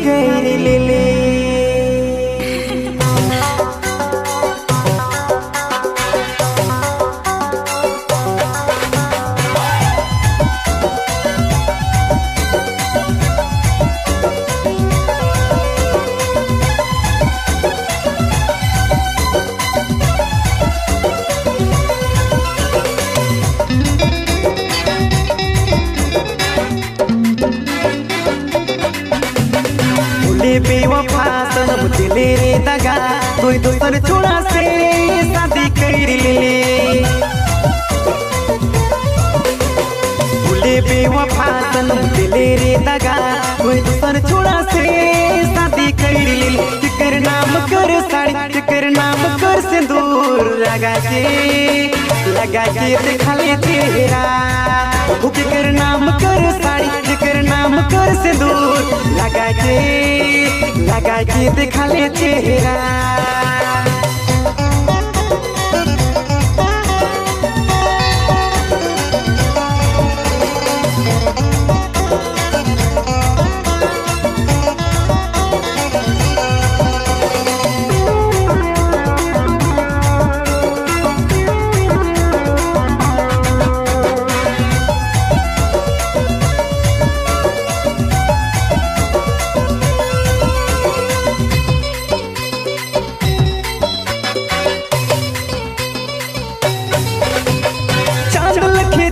कर ले। बेवफा सनम दिले रे दगा, कोई दूसर छोड़ा से शादी कर ले। भूले बेवफा सनम दिले रे दगा, कोई दूसर छोड़ा से शादी कर ले। फिकर नाम कर साड़ी, फिकर नाम कर सिंदूर लगा के दिखा ले चेहरा। फिकर नाम कर साड़ी, फिकर नाम कर सिंदूर लगा के दिखा ले चेहरा।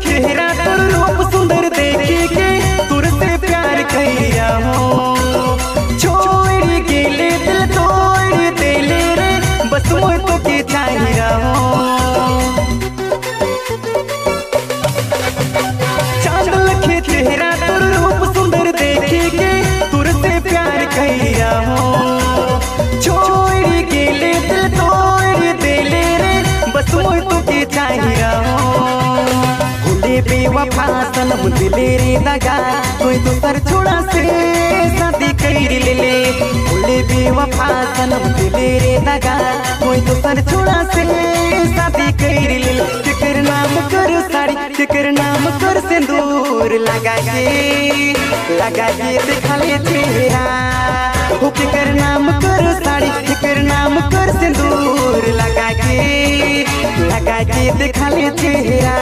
चेहरा तोर रूप सुंदर देखे के तुरते प्यार कइया हो। छोड़ गेले दिल तोड़ देले रे, बस मोय तो के चाहिया हो। चांद लखे चेहरा तोर रूप सुंदर देखे के तुरते प्यार कइया हो। छोड़ गेले दिल तोड़ देले रे, बस मोय तो के चाहिया हो। बेवफा सनम दिले रे दगा, कोई दूसर छोड़ा से शादी कर ले। भूले बेवफा सनम दिले रे दगा, कोई दूसर छोड़ा से शादी कर ले। फिकर नाम कर साड़ी, फिकर नाम कर सिंदूर लगा के दिखा ले चेहरा। फिकर नाम कर साड़ी, फिकर नाम कर सिंदूर लगा के दिखा ले चेहरा।